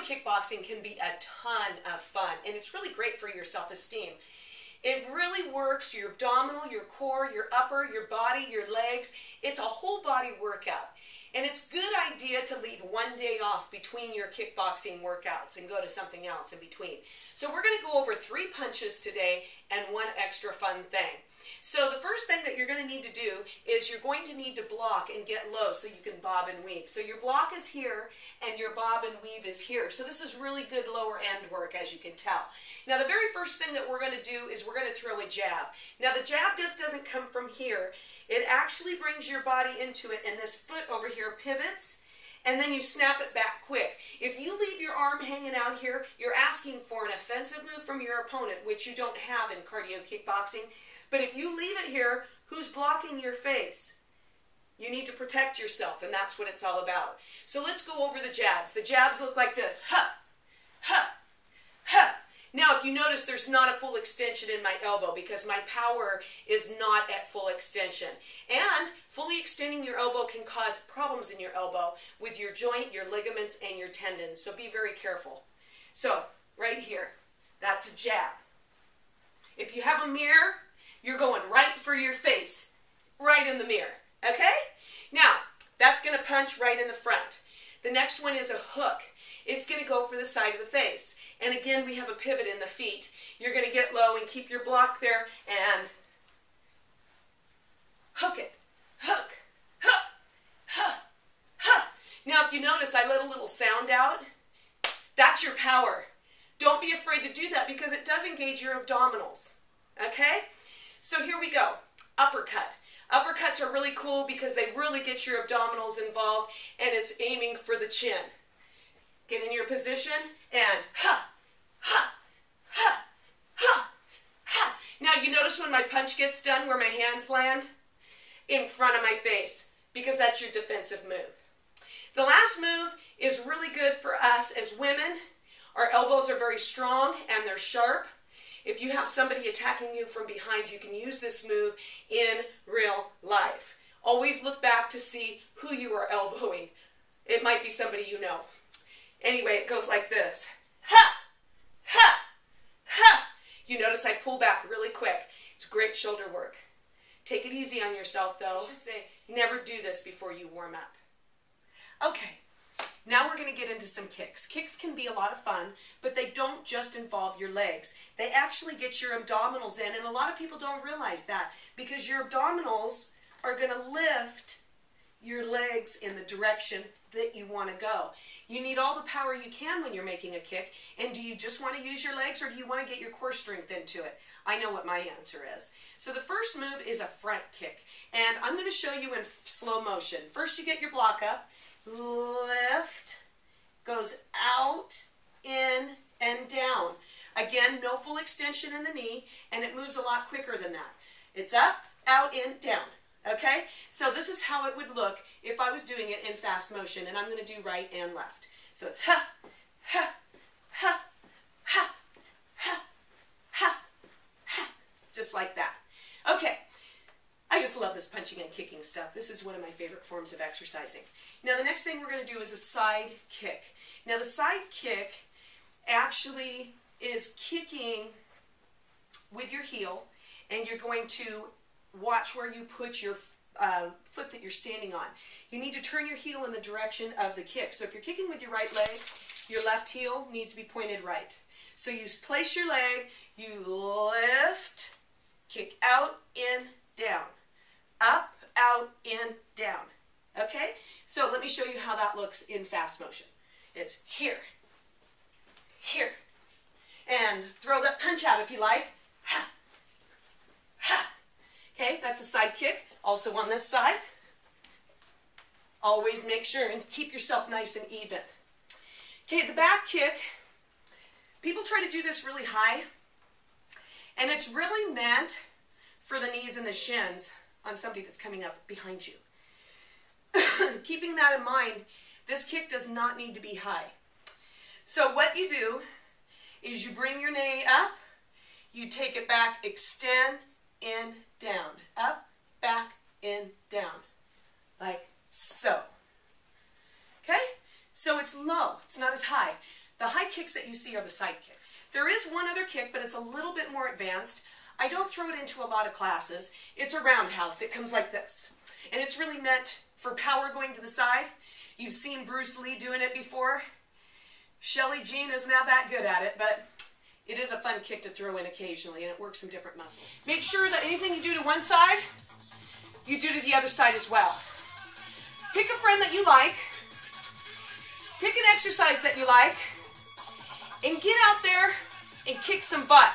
kickboxing can be a ton of fun, and it's really great for your self-esteem. It really works your abdominal, your core, your upper, your body, your legs. It's a whole body workout. And it's a good idea to leave one day off between your kickboxing workouts and go to something else in between. So we're going to go over 3 punches today and 1 extra fun thing. So the first thing that you're going to need to do is you're going to need to block and get low so you can bob and weave. So your block is here and your bob and weave is here. So this is really good lower end work, as you can tell. Now the very first thing that we're going to do is we're going to throw a jab. Now the jab just doesn't come from here. It actually brings your body into it, and this foot over here pivots, and then you snap it back quick. If you leave your arm hanging out here, you're asking for an offensive move from your opponent, which you don't have in cardio kickboxing. But if you leave it here, who's blocking your face? You need to protect yourself, and that's what it's all about. So let's go over the jabs. The jabs look like this. Ha, ha, ha. Now, if you notice, there's not a full extension in my elbow because my power is not at full extension. And fully extending your elbow can cause problems in your elbow with your joint, your ligaments, and your tendons. So be very careful. So, right here, that's a jab. If you have a mirror, you're going right for your face, right in the mirror, okay? Now, that's going to punch right in the front. The next one is a hook. It's going to go for the side of the face. And again, we have a pivot in the feet. You're going to get low and keep your block there and hook it. Hook, hook, hook, hook. Now, if you notice, I let a little sound out. That's your power. Don't be afraid to do that because it does engage your abdominals. Okay? So here we go. Uppercut. Uppercuts are really cool because they really get your abdominals involved, and it's aiming for the chin. Get in your position and ha, ha, ha, ha, ha. Now you notice when my punch gets done where my hands land? In front of my face, because that's your defensive move. The last move is really good for us as women. Our elbows are very strong and they're sharp. If you have somebody attacking you from behind, you can use this move in real life. Always look back to see who you are elbowing. It might be somebody you know. Anyway, it goes like this. Ha! Ha! Ha! You notice I pull back really quick. It's great shoulder work. Take it easy on yourself, though. I should say, never do this before you warm up. Okay, now we're going to get into some kicks. Kicks can be a lot of fun, but they don't just involve your legs. They actually get your abdominals in, and a lot of people don't realize that because your abdominals are going to lift your legs in the direction that you want to go. You need all the power you can when you're making a kick. And do you just want to use your legs or do you want to get your core strength into it? I know what my answer is. So the first move is a front kick. And I'm going to show you in slow motion. First you get your block up, lift, goes out, in, and down. Again, no full extension in the knee, and it moves a lot quicker than that. It's up, out, in, down. Okay, so this is how it would look if I was doing it in fast motion, and I'm going to do right and left. So it's ha, ha, ha, ha, ha, ha, ha, just like that. Okay, I just love this punching and kicking stuff. This is one of my favorite forms of exercising. Now the next thing we're going to do is a side kick. Now the side kick actually is kicking with your heel, and you're going to watch where you put your foot that you're standing on. You need to turn your heel in the direction of the kick. So if you're kicking with your right leg, your left heel needs to be pointed right. So you place your leg, you lift, kick out, in, down. Up, out, in, down. Okay? So let me show you how that looks in fast motion. It's here, here, and throw that punch out if you like. Ha, ha. Okay, that's a side kick. Also on this side. Always make sure and keep yourself nice and even. Okay, the back kick. People try to do this really high. And it's really meant for the knees and the shins on somebody that's coming up behind you. Keeping that in mind, this kick does not need to be high. So what you do is you bring your knee up, you take it back, extend, in, down, up, back, in, down, like so. Okay? So it's low, it's not as high. The high kicks that you see are the side kicks. There is one other kick, but it's a little bit more advanced. I don't throw it into a lot of classes. It's a roundhouse. It comes like this. And it's really meant for power going to the side. You've seen Bruce Lee doing it before. Shelly Jean isn't that good at it, but it is a fun kick to throw in occasionally, and it works some different muscles. Make sure that anything you do to one side, you do to the other side as well. Pick a friend that you like. Pick an exercise that you like. And get out there and kick some butt.